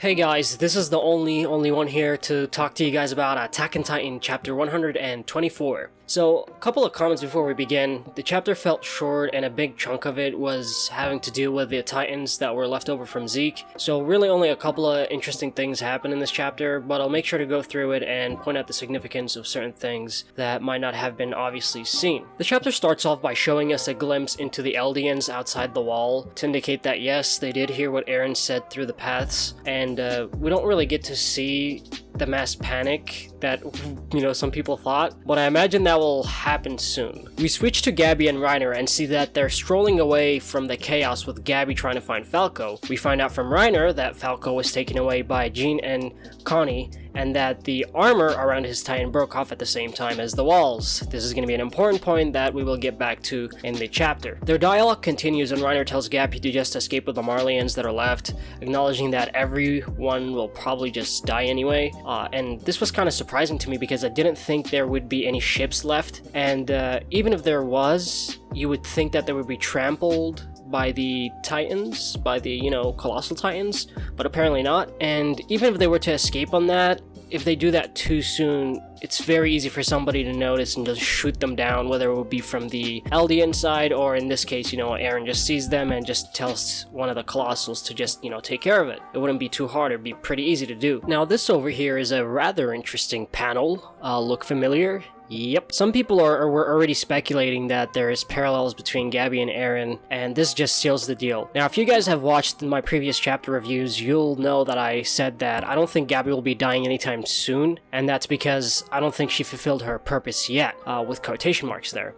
Hey guys, this is the only one here to talk to you guys about Attack on Titan chapter 124. So, a couple of comments before we begin. The chapter felt short and a big chunk of it was having to do with the Titans that were left over from Zeke. So really only a couple of interesting things happen in this chapter, but I'll make sure to go through it and point out the significance of certain things that might not have been obviously seen. The chapter starts off by showing us a glimpse into the Eldians outside the wall to indicate that yes, they did hear what Eren said through the paths, and we don't really get to see the mass panic that, some people thought, but I imagine that will happen soon. We switch to Gabi and Reiner and see that they're strolling away from the chaos with Gabi trying to find Falco. We find out from Reiner that Falco was taken away by Jean and Connie, and that the armor around his Titan broke off at the same time as the walls. This is going to be an important point that we will get back to in the chapter. Their dialogue continues and Reiner tells Gabi to just escape with the Marleyans that are left, acknowledging that everyone will probably just die anyway. And this was kind of surprising to me because I didn't think there would be any ships left, and even if there was, you would think that they would be trampled by the Titans, by the, Colossal Titans, but apparently not. And even if they were to escape on that, if they do that too soon, it's very easy for somebody to notice and just shoot them down, whether it would be from the Eldian side, or in this case, Eren just sees them and just tells one of the Colossals to just, take care of it. It wouldn't be too hard, it'd be pretty easy to do. Now, this over here is a rather interesting panel. Look familiar? Yep. Some people were already speculating that there is parallels between Gabi and Eren, and this just seals the deal. Now, if you guys have watched my previous chapter reviews, you'll know that I said that I don't think Gabi will be dying anytime soon, and that's because I don't think she fulfilled her purpose yet, with quotation marks there.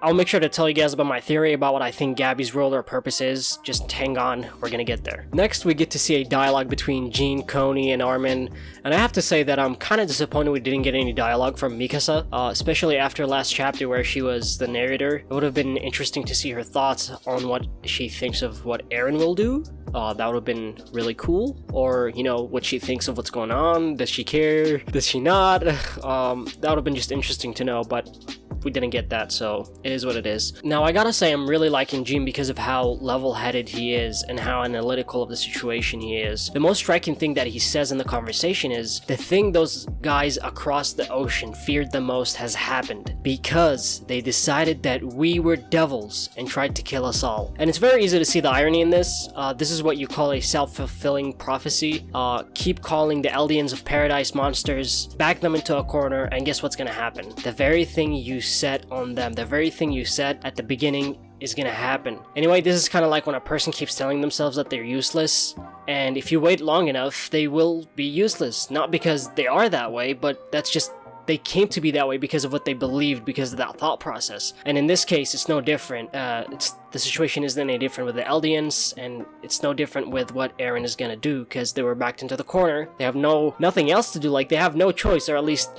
I'll make sure to tell you guys about my theory about what I think Gabi's role or purpose is. Just hang on, we're gonna get there. Next, we get to see a dialogue between Jean, Connie, and Armin, and I have to say that I'm kind of disappointed we didn't get any dialogue from Mikasa, especially after last chapter where she was the narrator. It would have been interesting to see her thoughts on what she thinks of what Eren will do. That would have been really cool. Or, what she thinks of what's going on. Does she care? Does she not? That would have been just interesting to know, but we didn't get that, so it is what it is. Now, I gotta say I'm really liking Jean because of how level-headed he is and how analytical of the situation he is. The most striking thing that he says in the conversation is, the thing those guys across the ocean feared the most has happened because they decided that we were devils and tried to kill us all. And it's very easy to see the irony in this. This is what you call a self-fulfilling prophecy. Keep calling the Eldians of Paradise monsters, back them into a corner, and guess what's gonna happen? The very thing you set on them, the very thing you said at the beginning is gonna happen. Anyway, this is kind of like when a person keeps telling themselves that they're useless, and if you wait long enough, they will be useless. Not because they are that way, but that's just they came to be that way because of what they believed, because of that thought process. And in this case, it's no different. The situation isn't any different with the Eldians, and it's no different with what Eren is gonna do, because they were backed into the corner. They have nothing else to do. Like, they have no choice, or at least,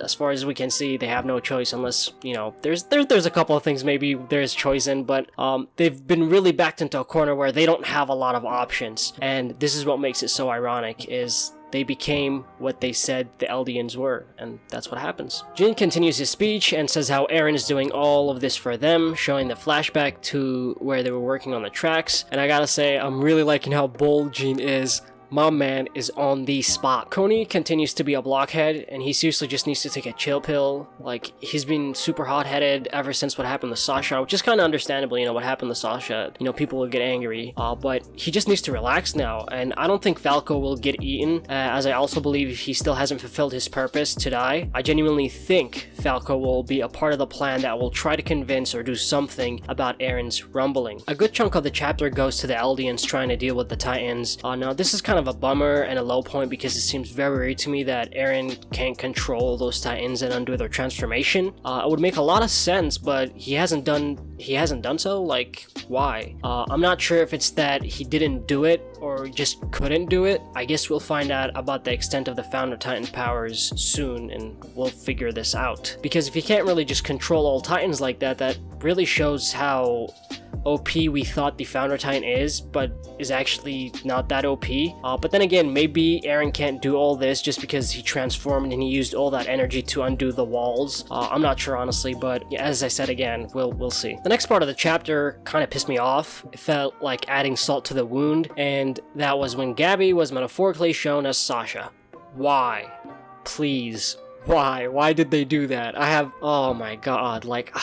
as far as we can see, they have no choice unless, there's a couple of things maybe there's choice in, but they've been really backed into a corner where they don't have a lot of options. And this is what makes it so ironic, is they became what they said the Eldians were, and that's what happens. Jin continues his speech and says how Eren is doing all of this for them, showing the flashback to where they were working on the tracks, and I gotta say, I'm really liking how bold Jin is. My man is on the spot. Connie continues to be a blockhead, and he seriously just needs to take a chill pill. Like, he's been super hot-headed ever since what happened to Sasha, which is kind of understandable, what happened to Sasha. People will get angry, but he just needs to relax now, and I don't think Falco will get eaten, as I also believe he still hasn't fulfilled his purpose to die. I genuinely think Falco will be a part of the plan that will try to convince or do something about Eren's rumbling. A good chunk of the chapter goes to the Eldians trying to deal with the Titans. Now, this is kind of a bummer and a low point because it seems very weird to me that Eren can't control those Titans and undo their transformation. It would make a lot of sense, but he hasn't done so. Like, why? I'm not sure if it's that he didn't do it or just couldn't do it. I guess we'll find out about the extent of the Founder Titan powers soon, and we'll figure this out. Because if you can't really just control all Titans like that, that really shows how OP we thought the Founder Titan is, but is actually not that OP. But then again, maybe Eren can't do all this just because he transformed and he used all that energy to undo the walls. I'm not sure honestly, but as I said again, we'll see. The next part of the chapter kind of pissed me off. It felt like adding salt to the wound, and that was when Gabi was metaphorically shown as Sasha. Why? Please. Why? Why did they do that? Oh my god, like,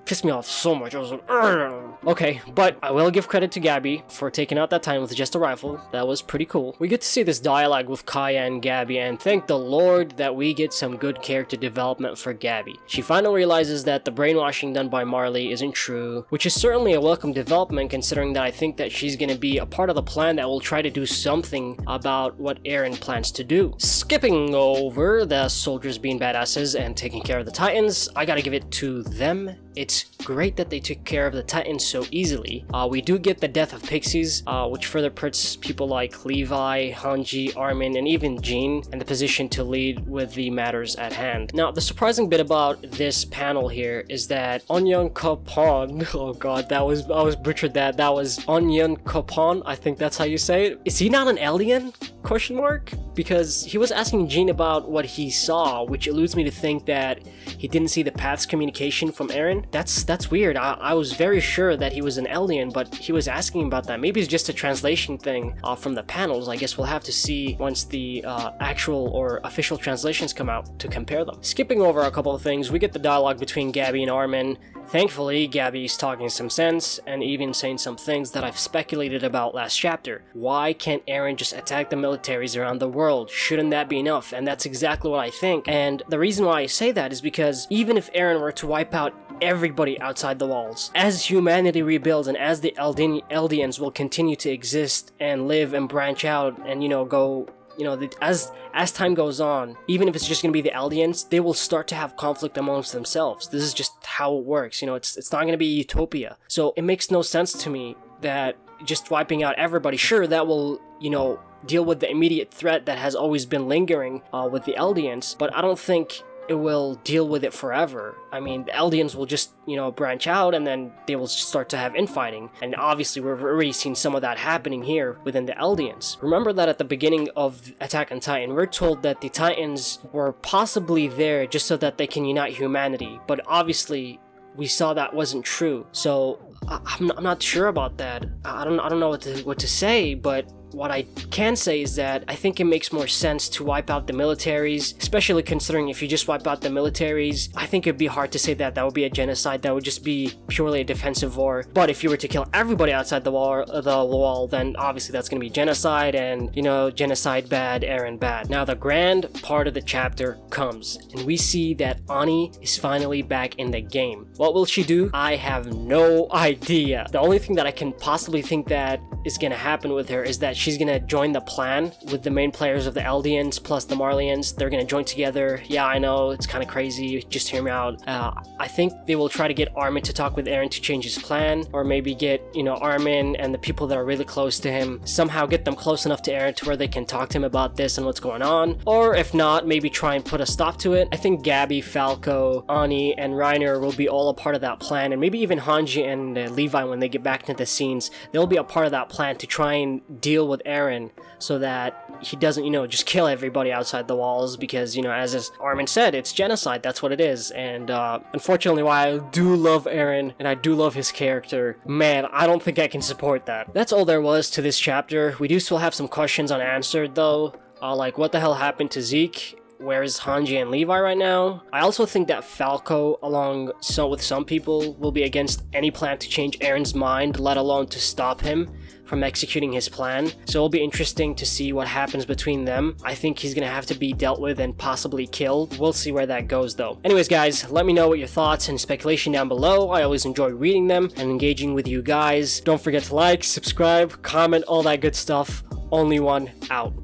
pissed me off so much. I was like, Ugh. Okay, but I will give credit to Gabi for taking out that time with just a rifle. That was pretty cool. We get to see this dialogue with Kaya and Gabi, and thank the Lord that we get some good character development for Gabi. She finally realizes that the brainwashing done by Marley isn't true, which is certainly a welcome development considering that I think that she's gonna be a part of the plan that will try to do something about what Eren plans to do. Skipping over the soldiers being badasses and taking care of the Titans, I gotta give it to them. It's great that they took care of the Titans so easily. We do get the death of Pixies, which further puts people like Levi, Hanji, Armin, and even Jean in the position to lead with the matters at hand. Now, the surprising bit about this panel here is that Onion Kapon, oh god, I was butchered that. That was Onion Kapon, I think that's how you say it. Is he not an alien? Question mark? Because he was asking Jean about what he saw, which alludes me to think that he didn't see the path's communication from Eren. That's weird. I was very sure that he was an alien, but he was asking about that. Maybe it's just a translation thing from the panels. I guess we'll have to see once the actual or official translations come out to compare them. Skipping over a couple of things, we get the dialogue between Gabi and Armin. Thankfully, Gabi's talking some sense and even saying some things that I've speculated about last chapter. Why can't Eren just attack the militaries around the world? Shouldn't that be enough? And that's exactly what I think. And the reason why I say that is because even if Eren were to wipe out everybody outside the walls, as humanity rebuilds and as the Eldians will continue to exist and live and branch out and, go, as time goes on, even if it's just going to be the Eldians, they will start to have conflict amongst themselves. This is just how it works. It's not going to be utopia. So it makes no sense to me that just wiping out everybody, sure, that will, deal with the immediate threat that has always been lingering with the Eldians, but I don't think it will deal with it forever. I mean, the Eldians will just, branch out and then they will start to have infighting. And obviously we've already seen some of that happening here within the Eldians. Remember that at the beginning of Attack on Titan, we're told that the Titans were possibly there just so that they can unite humanity. But obviously we saw that wasn't true. So I'm not sure about that. I don't know what to say, but what I can say is that I think it makes more sense to wipe out the militaries, especially considering if you just wipe out the militaries, I think it'd be hard to say that would be a genocide. That would just be purely a defensive war. But if you were to kill everybody outside the wall, then obviously that's going to be genocide, and genocide bad, Eren bad. Now the grand part of the chapter comes, and we see that Annie is finally back in the game. What will she do? I have no idea. The only thing that I can possibly think that is going to happen with her is that she's going to join the plan with the main players of the Eldians plus the Marleyans. They're going to join together. Yeah, I know, it's kind of crazy. Just hear me out. I think they will try to get Armin to talk with Eren to change his plan, or maybe get, Armin and the people that are really close to him, somehow get them close enough to Eren to where they can talk to him about this and what's going on. Or if not, maybe try and put a stop to it. I think Gabi, Falco, Annie, and Reiner will be all a part of that plan, and maybe even Hanji and Levi, when they get back into the scenes, they'll be a part of that plan to try and deal with Eren so that he doesn't, just kill everybody outside the walls, because, as Armin said, it's genocide. That's what it is. And unfortunately, while I do love Eren and I do love his character, man, I don't think I can support that. That's all there was to this chapter. We do still have some questions unanswered though, like what the hell happened to Zeke? Where's Hanji and Levi right now? I also think that Falco, with some people, will be against any plan to change Eren's mind, let alone to stop him from executing his plan. So it'll be interesting to see what happens between them. I think he's gonna have to be dealt with and possibly killed. We'll see where that goes though. Anyways guys, let me know what your thoughts and speculation down below. I always enjoy reading them and engaging with you guys. Don't forget to like, subscribe, comment, all that good stuff. OnlyOne out.